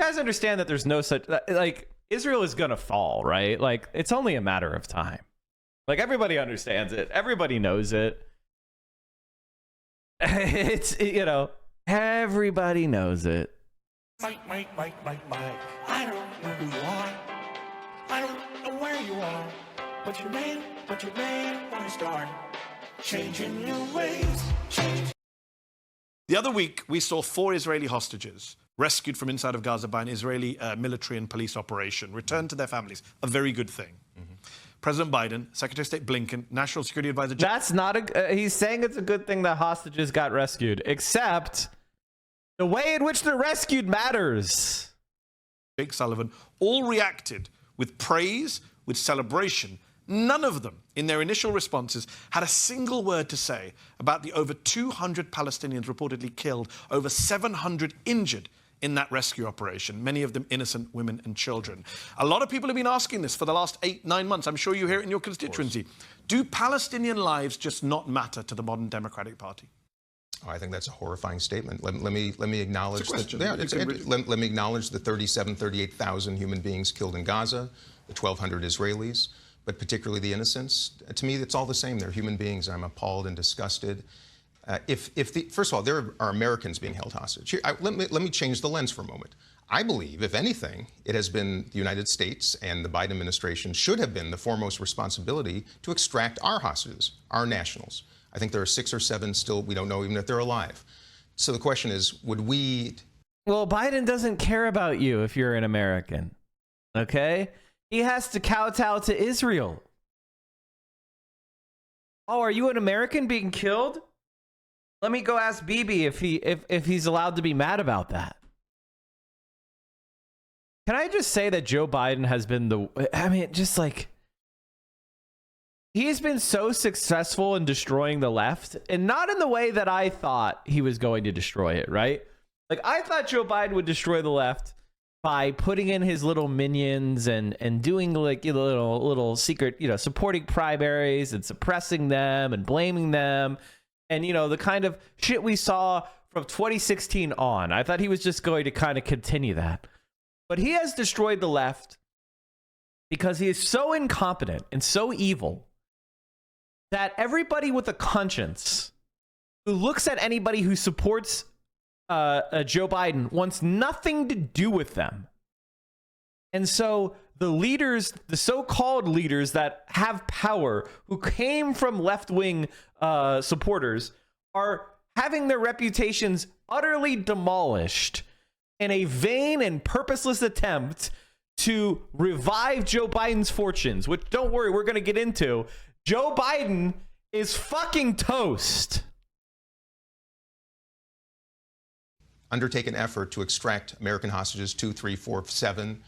guys understand that there's no such, like, Israel is gonna fall, right? Like, it's only a matter of time. Like, everybody understands it. Everybody knows it. It's, you know, everybody knows it. Mike. I don't know who you are. I don't know where you are. But you may want to start changing your ways. The other week, we saw 4 Israeli hostages rescued from inside of Gaza by an Israeli military and police operation, returned to their families. A very good thing. President Biden, Secretary of State Blinken, National Security Advisor... That's not a... he's saying it's a good thing that hostages got rescued, except the way in which they're rescued matters. Jake Sullivan all reacted with praise, with celebration. None of them, in their initial responses, had a single word to say about the over 200 Palestinians reportedly killed, over 700 injured in that rescue operation, many of them innocent women and children. A lot of people have been asking this for the last 8-9 months. I'm sure you hear it in your constituency. Do Palestinian lives just not matter to the modern Democratic Party? Oh, I think that's a horrifying statement. Let me acknowledge let me acknowledge the 38,000 human beings killed in Gaza, the 1,200 Israelis, but particularly the innocents. To me, it's all the same. They're human beings. I'm appalled and disgusted. First of all, there are Americans being held hostage. Here, let me change the lens for a moment. I believe, if anything, it has been the United States and the Biden administration should have been the foremost responsibility to extract our hostages, our nationals. I think there are 6 or 7 still. We don't know even if they're alive. So the question is, would we... Well, Biden doesn't care about you if you're an American, okay? He has to kowtow to Israel. Oh, are you an American being killed? Let me go ask Bibi if he's allowed to be mad about that. Can I just say that Joe Biden has been just like, he's been so successful in destroying the left, and not in the way that I thought he was going to destroy it, right? Like, I thought Joe Biden would destroy the left by putting in his little minions and doing like little secret, supporting primaries and suppressing them and blaming them. And, the kind of shit we saw from 2016 on. I thought he was just going to kind of continue that. But he has destroyed the left because he is so incompetent and so evil that everybody with a conscience who looks at anybody who supports Joe Biden wants nothing to do with them. And so the leaders, the so-called leaders that have power, who came from left-wing supporters, are having their reputations utterly demolished in a vain and purposeless attempt to revive Joe Biden's fortunes, which, don't worry, we're going to get into. Joe Biden is fucking toast. Undertake an effort to extract American hostages, 2, 3, 4, 7.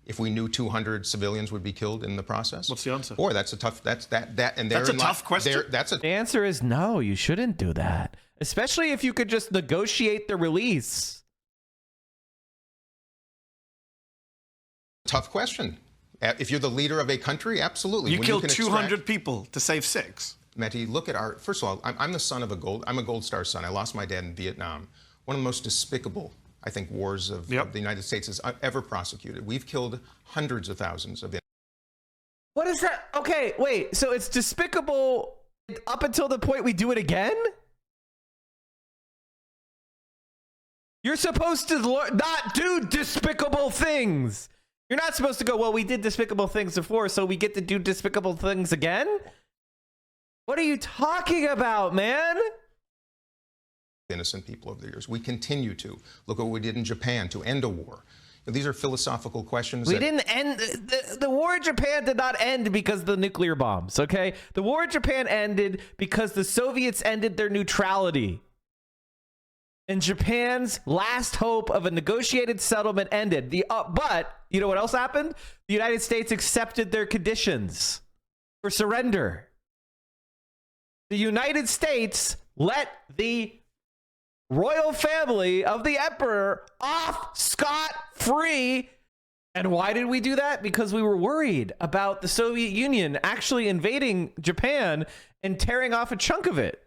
If we knew 200 civilians would be killed in the process? What's the answer? Boy, that's a tough. That's a tough question. The answer is no. You shouldn't do that, especially if you could just negotiate the release. Tough question. If you're the leader of a country, absolutely. You killed 200 people to save 6. Mehdi, look at our. First of all, I'm the son of I'm a Gold Star son. I lost my dad in Vietnam. One of the most despicable, I think, wars of the United States has ever prosecuted. We've killed hundreds of thousands of. What is that? Okay, wait. So it's despicable up until the point we do it again? You're supposed to not do despicable things. You're not supposed to go, well, we did despicable things before, so we get to do despicable things again? What are you talking about, man? Innocent people over the years. We continue to. Look at what we did in Japan to end a war. These are philosophical questions. We didn't end. The war in Japan did not end because of the nuclear bombs, okay? The war in Japan ended because the Soviets ended their neutrality. And Japan's last hope of a negotiated settlement ended. But you know what else happened? The United States accepted their conditions for surrender. The United States let the royal family of the emperor off scot-free. And why did we do that? Because we were worried about the Soviet Union actually invading Japan and tearing off a chunk of it.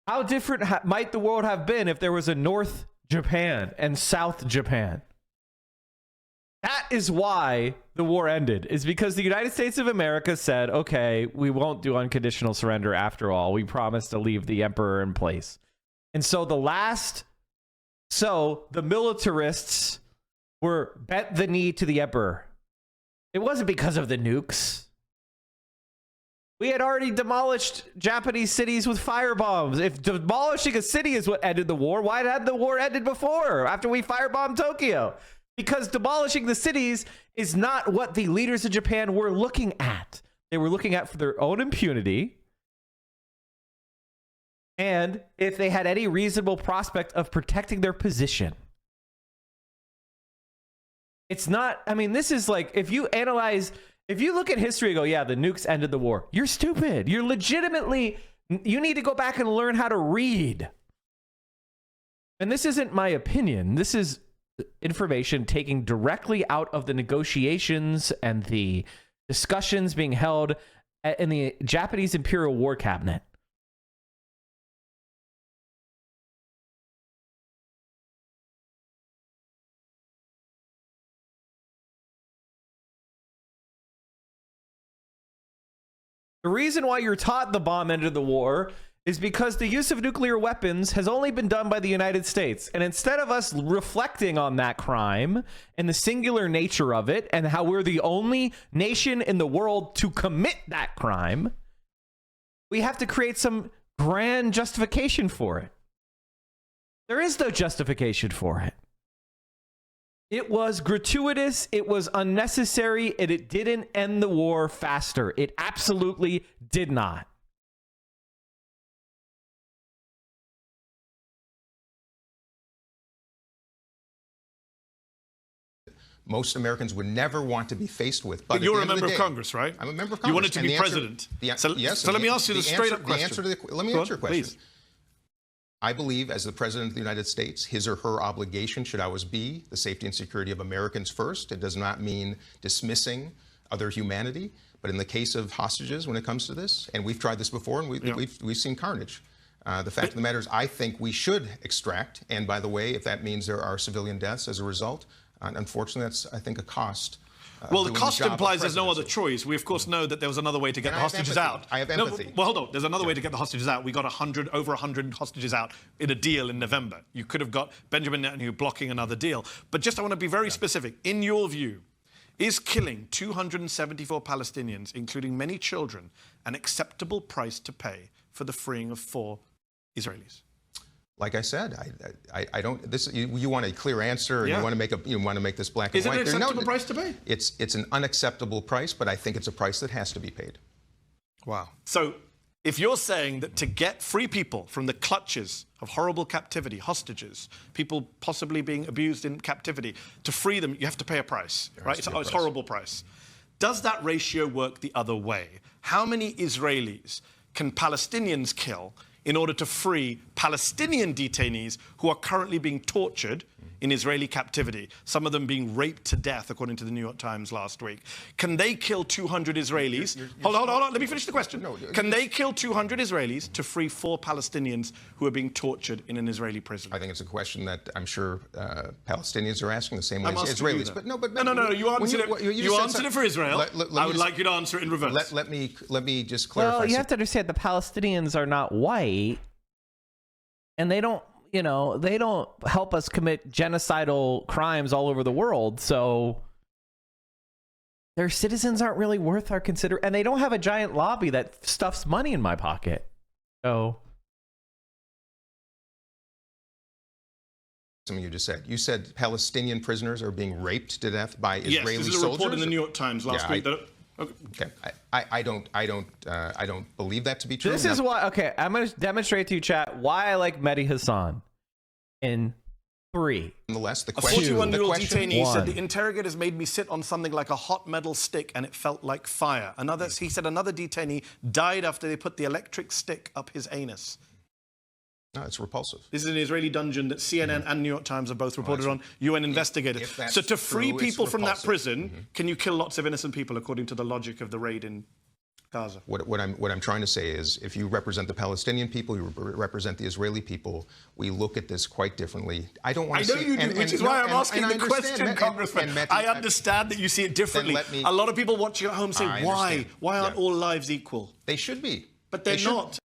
How different might the world have been if there was a North Japan and South Japan. That is why the war ended, is because the United States of America said, okay, we won't do unconditional surrender after all. We promised to leave the emperor in place. And so the militarists were bent the knee to the emperor. It wasn't because of the nukes. We had already demolished Japanese cities with firebombs. If demolishing a city is what ended the war, why had the war ended before, after we firebombed Tokyo? Because demolishing the cities is not what the leaders of Japan were looking at. They were looking at for their own impunity. And if they had any reasonable prospect of protecting their position. It's not, I mean, this is like, if you look at history and go, yeah, the nukes ended the war, you're stupid. You're legitimately, you need to go back and learn how to read. And this isn't my opinion. This is information taken directly out of the negotiations and the discussions being held in the Japanese Imperial War Cabinet. The reason why you're taught the bomb ended the war is because the use of nuclear weapons has only been done by the United States. And instead of us reflecting on that crime and the singular nature of it and how we're the only nation in the world to commit that crime, we have to create some grand justification for it. There is no justification for it. It was gratuitous, it was unnecessary, and it didn't end the war faster. It absolutely did not. Most Americans would never want to be faced with. But you're a member of Congress, right? I'm a member of Congress. You wanted to be president. Yes. So let me ask you the straight-up question. Let me answer your question. Please. I believe, as the President of the United States, his or her obligation should always be the safety and security of Americans first. It does not mean dismissing other humanity. But in the case of hostages, when it comes to this, and we've tried this before, and we've seen carnage. The fact of the matter is, I think we should extract. And by the way, if that means there are civilian deaths as a result, unfortunately, that's, I think, a cost. Well, the cost implies there's no other choice. We, of course, know that there was another way to get the hostages out. I have empathy. No, well, hold on. There's another way to get the hostages out. We got over 100 hostages out in a deal in November. You could have got Benjamin Netanyahu blocking another deal. But just I want to be very specific. In your view, is killing 274 Palestinians, including many children, an acceptable price to pay for the freeing of 4 Israelis? Like I said, I don't. This you want a clear answer, and you want to make this black and white. Is it an acceptable price to pay? It's an unacceptable price, but I think it's a price that has to be paid. Wow. So, if you're saying that to get free people from the clutches of horrible captivity, hostages, people possibly being abused in captivity, to free them, you have to pay a price, right? It's a horrible price. Does that ratio work the other way? How many Israelis can Palestinians kill in order to free Palestinian detainees who are currently being tortured in Israeli captivity, some of them being raped to death, according to the New York Times last week? Can they kill 200 Israelis? Hold on, let me finish the question. Can they kill 200 Israelis to free 4 Palestinians who are being tortured in an Israeli prison? I think it's a question that I'm sure Palestinians are asking the same way as Israelis. But no, you answered it. You answered it for Israel. I would like you to answer it in reverse. Let me just clarify. Well, you have to understand the Palestinians are not white, and they don't help us commit genocidal crimes all over the world. So their citizens aren't really worth our consider, and they don't have a giant lobby that stuffs money in my pocket. So something you just said. You said Palestinian prisoners are being raped to death by Israeli soldiers. Yes, this is a report in the New York Times last week. Okay. I don't believe that to be true. This is why. Okay, I'm going to demonstrate to you, chat, why I like Mehdi Hasan. In 3. Nonetheless, a 41-year-old detainee said the interrogators made me sit on something like a hot metal stick, and it felt like fire. He said another detainee died after they put the electric stick up his anus. No, it's repulsive. This is an Israeli dungeon that CNN and New York Times have both reported on. UN investigators. So to free people from that prison, can you kill lots of innocent people according to the logic of the raid in Gaza. What I'm trying to say is, if you represent the Palestinian people, you represent the Israeli people, we look at this quite differently. I don't want to. I know you do, which is why I'm asking the question, Congressman. I understand that you see it differently. A lot of people watching at home say, "Why? Why aren't all lives equal?" They should be, but they're not.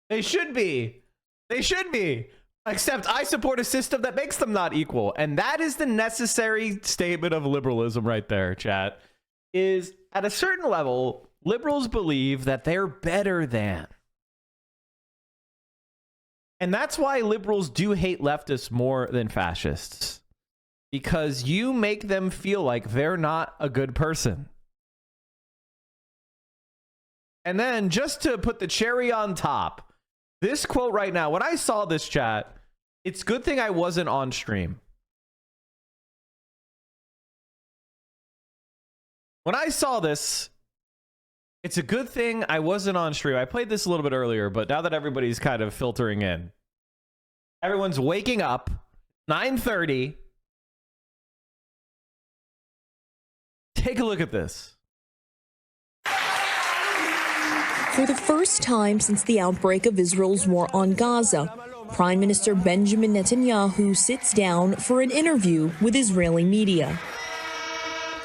They should be. They should be. Except I support a system that makes them not equal, and that is the necessary statement of liberalism right there, chat. Is at a certain level, liberals believe that they're better than. And that's why liberals do hate leftists more than fascists. Because you make them feel like they're not a good person. And then just to put the cherry on top, this quote right now, when I saw this, chat, it's a good thing I wasn't on stream. When I saw this, it's a good thing I wasn't on stream. I played this a little bit earlier, but now that everybody's kind of filtering in, everyone's waking up, 9:30. Take a look at this. For the first time since the outbreak of Israel's war on Gaza, Prime Minister Benjamin Netanyahu sits down for an interview with Israeli media.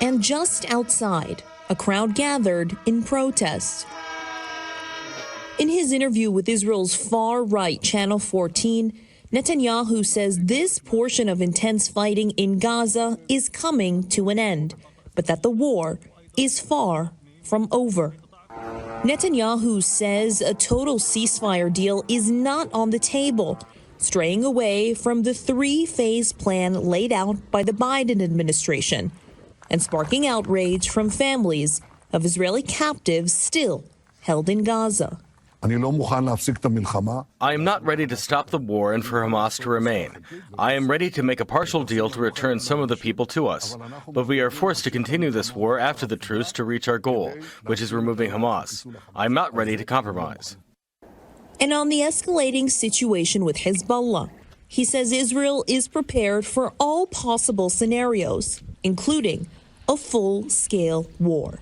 And just outside, a crowd gathered in protest. In his interview with Israel's far-right Channel 14, Netanyahu says this portion of intense fighting in Gaza is coming to an end, but that the war is far from over. Netanyahu says a total ceasefire deal is not on the table, straying away from the three-phase plan laid out by the Biden administration, and sparking outrage from families of Israeli captives still held in Gaza. I am not ready to stop the war and for Hamas to remain. I am ready to make a partial deal to return some of the people to us. But we are forced to continue this war after the truce to reach our goal, which is removing Hamas. I'm not ready to compromise. And on the escalating situation with Hezbollah, he says Israel is prepared for all possible scenarios, including a full-scale war.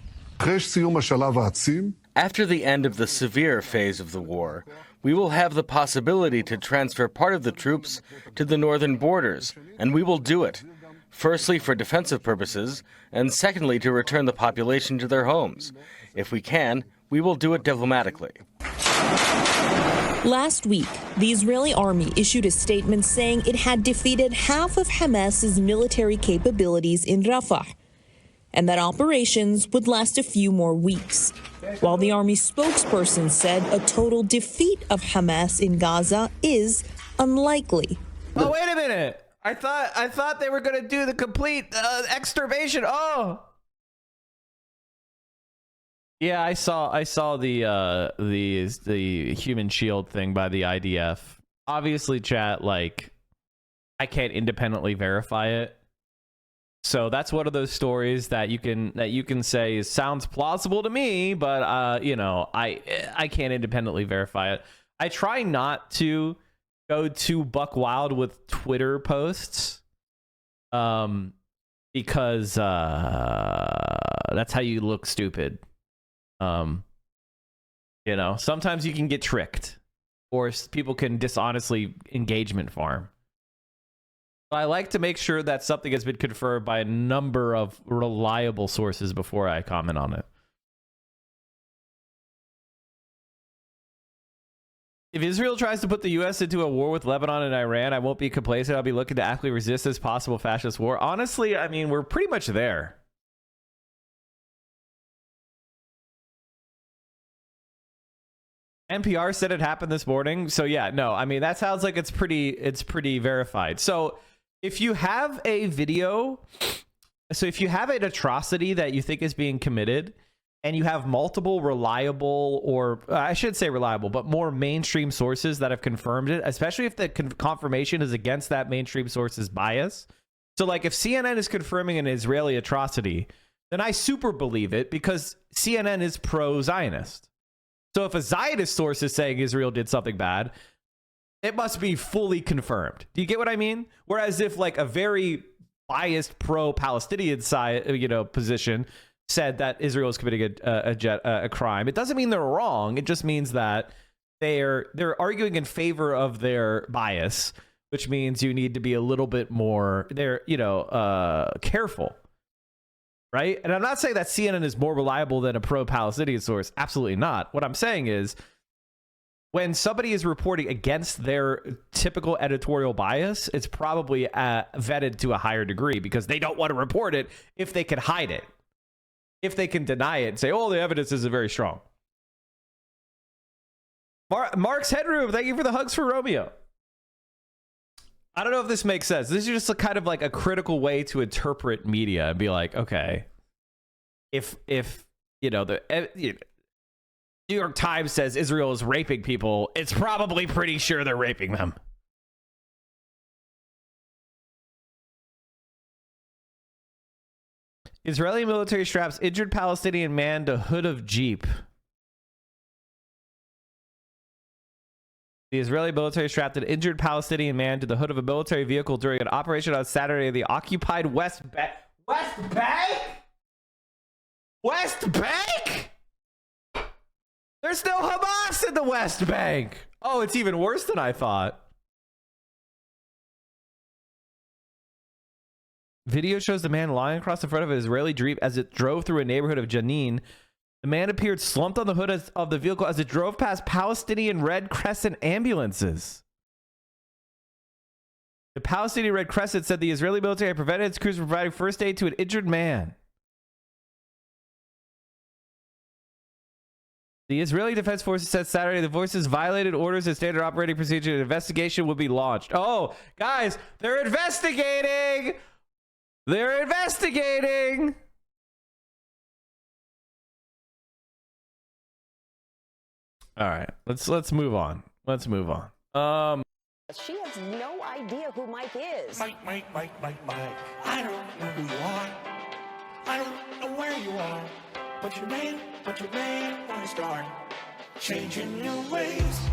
After the end of the severe phase of the war, we will have the possibility to transfer part of the troops to the northern borders, and we will do it. Firstly, for defensive purposes, and secondly, to return the population to their homes. If we can, we will do it diplomatically. Last week, the Israeli army issued a statement saying it had defeated half of Hamas's military capabilities in Rafah, and that operations would last a few more weeks, while the army spokesperson said a total defeat of Hamas in Gaza is unlikely. Oh, wait a minute. I thought they were going to do the complete extirpation. Oh. Yeah, I saw the human shield thing by the IDF. Obviously, chat, like, I can't independently verify it. So that's one of those stories that you can say sounds plausible to me, but you know, I can't independently verify it. I try not to go too buck wild with Twitter posts, because that's how you look stupid. You know, sometimes you can get tricked, or people can dishonestly engagement farm. I like to make sure that something has been confirmed by a number of reliable sources before I comment on it. If Israel tries to put the U.S. into a war with Lebanon and Iran, I won't be complacent. I'll be looking to actively resist this possible fascist war. Honestly, I mean, we're pretty much there. NPR said it happened this morning. So yeah, no, I mean, that sounds like it's pretty verified. So if you have a video, so if you have an atrocity that you think is being committed, and you have multiple reliable, or I should say reliable, but more mainstream sources that have confirmed it, especially if the confirmation is against that mainstream source's bias. So like if CNN is confirming an Israeli atrocity, then I super believe it because CNN is pro-Zionist. So if a Zionist source is saying Israel did something bad, it must be fully confirmed. Do you get what I mean? Whereas if like a very biased pro-Palestinian side, position said that Israel is committing a crime. It doesn't mean they're wrong. It just means that they're arguing in favor of their bias, which means you need to be a little bit more careful, right? And I'm not saying that CNN is more reliable than a pro-Palestinian source. Absolutely not. What I'm saying is, when somebody is reporting against their typical editorial bias, it's probably vetted to a higher degree because they don't want to report it if they can hide it. If they can deny it and say, oh, the evidence isn't very strong. Mark's Headroom, thank you for the hugs for Romeo. I don't know if this makes sense. This is just a kind of like a critical way to interpret media and be like, okay, if the New York Times says Israel is raping people, it's probably pretty sure they're raping them. Israeli military straps injured Palestinian man to hood of Jeep. The Israeli military strapped an injured Palestinian man to the hood of a military vehicle during an operation on Saturday in the occupied West Bank. West Bank? West Bank? There's no Hamas in the West Bank. Oh, it's even worse than I thought. Video shows the man lying across the front of an Israeli Jeep as it drove through a neighborhood of Jenin. The man appeared slumped on the hood of the vehicle as it drove past Palestinian Red Crescent ambulances. The Palestinian Red Crescent said the Israeli military had prevented its crews from providing first aid to an injured man. The Israeli Defense Forces said Saturday the forces violated orders and standard operating procedure. An investigation will be launched. Oh, guys, they're investigating! They're investigating! All right, let's move on. Let's move on. She has no idea who Mike is. Mike. I don't know who you are. I don't know where you are. But you may want to start changing your ways.